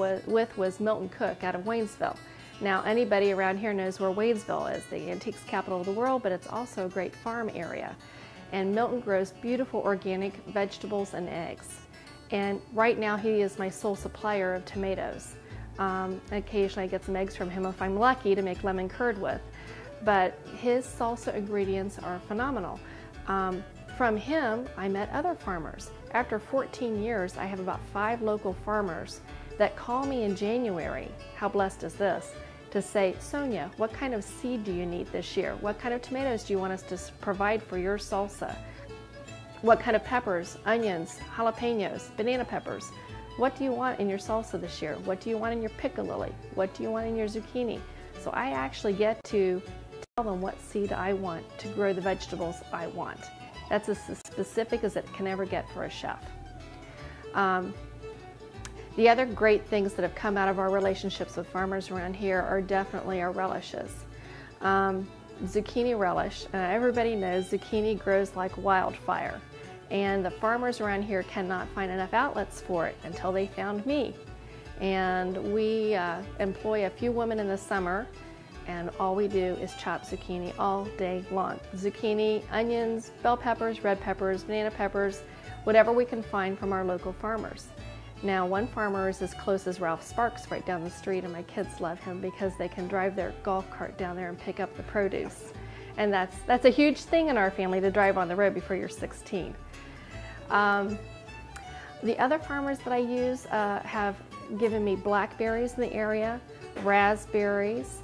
with was Milton Cook out of Waynesville. Now, anybody around here knows where Waynesville is, the antiques capital of the world, but it's also a great farm area. And Milton grows beautiful organic vegetables and eggs. And right now he is my sole supplier of tomatoes. Occasionally I get some eggs from him if I'm lucky to make lemon curd with. But his salsa ingredients are phenomenal. From him, I met other farmers. After 14 years, I have about 5 local farmers that call me in January, how blessed is this, to say, Sonia, what kind of seed do you need this year? What kind of tomatoes do you want us to provide for your salsa? What kind of peppers, onions, jalapenos, banana peppers? What do you want in your salsa this year? What do you want in your piccalilli? What do you want in your zucchini? So I actually get to tell them what seed I want to grow the vegetables I want. That's as specific as it can ever get for a chef. The other great things that have come out of our relationships with farmers around here are definitely our relishes. Zucchini relish, everybody knows zucchini grows like wildfire, and the farmers around here cannot find enough outlets for it until they found me. And we employ a few women in the summer, and all we do is chop zucchini all day long. Zucchini, onions, bell peppers, red peppers, banana peppers, whatever we can find from our local farmers. Now, one farmer is as close as Ralph Sparks right down the street, and my kids love him because they can drive their golf cart down there and pick up the produce. And that's a huge thing in our family, to drive on the road before you're 16. The other farmers that I use have given me blackberries in the area, raspberries,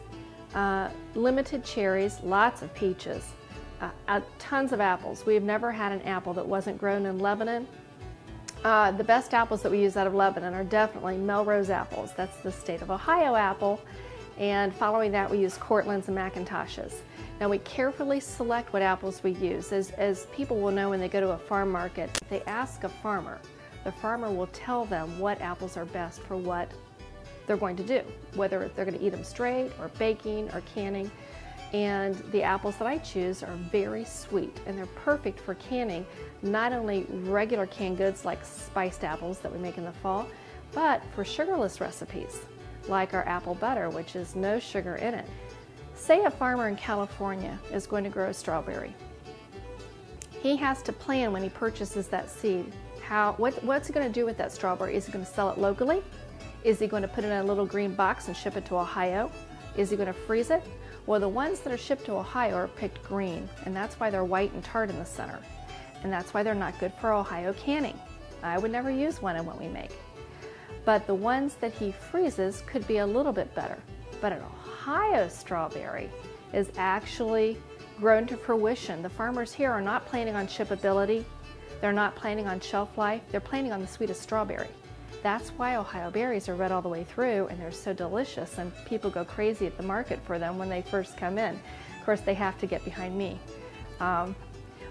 limited cherries, lots of peaches, tons of apples. We've never had an apple that wasn't grown in Lebanon. The best apples that we use out of Lebanon are definitely Melrose apples. That's the state of Ohio apple. And following that, we use Cortlands and McIntoshes. Now, we carefully select what apples we use. As people will know when they go to a farm market, if they ask a farmer, the farmer will tell them what apples are best for what they're going to do, whether they're going to eat them straight or baking or canning. And the apples that I choose are very sweet, and they're perfect for canning not only regular canned goods like spiced apples that we make in the fall, but for sugarless recipes like our apple butter, which is no sugar in it. Say a farmer in California is going to grow a strawberry. He has to plan when he purchases that seed, what's he going to do with that strawberry? Is he going to sell it locally? Is he going to put it in a little green box and ship it to Ohio? Is he going to freeze it? Well, the ones that are shipped to Ohio are picked green, and that's why they're white and tart in the center. And that's why they're not good for Ohio canning. I would never use one in what we make. But the ones that he freezes could be a little bit better. But an Ohio strawberry is actually grown to fruition. The farmers here are not planning on shippability. They're not planning on shelf life. They're planning on the sweetest strawberry. That's why Ohio berries are red all the way through, and they're so delicious, and people go crazy at the market for them when they first come in. Of course, they have to get behind me.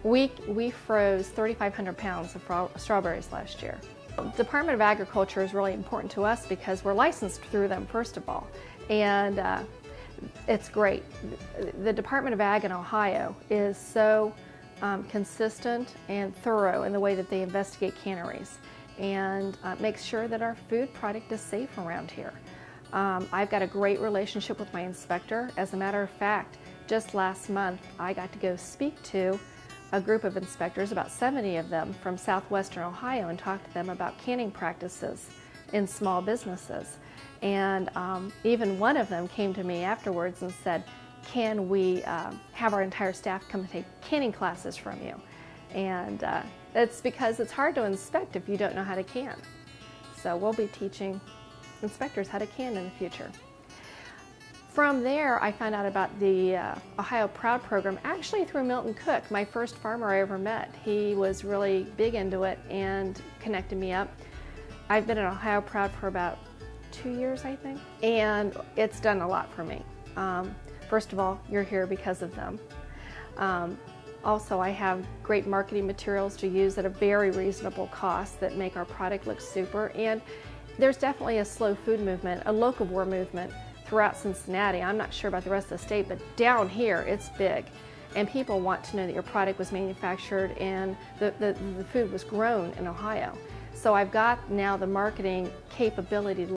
We froze 3,500 pounds of strawberries last year. The Department of Agriculture is really important to us because we're licensed through them, first of all, and it's great. The Department of Ag in Ohio is so consistent and thorough in the way that they investigate canneries and make sure that our food product is safe around here. I've got a great relationship with my inspector. As a matter of fact, just last month I got to go speak to a group of inspectors, about 70 of them from southwestern Ohio, and talk to them about canning practices in small businesses. And even one of them came to me afterwards and said, can we have our entire staff come and take canning classes from you? And it's because it's hard to inspect if you don't know how to can. So we'll be teaching inspectors how to can in the future. From there, I found out about the Ohio Proud program, actually through Milton Cook, my first farmer I ever met. He was really big into it and connected me up. I've been in Ohio Proud for about 2 years, I think, and it's done a lot for me. First of all, you're here because of them. Also, I have great marketing materials to use at a very reasonable cost that make our product look super. And there's definitely a slow food movement, a locavore movement throughout Cincinnati. I'm not sure about the rest of the state, but down here it's big. And people want to know that your product was manufactured and the food was grown in Ohio. So I've got now the marketing capability to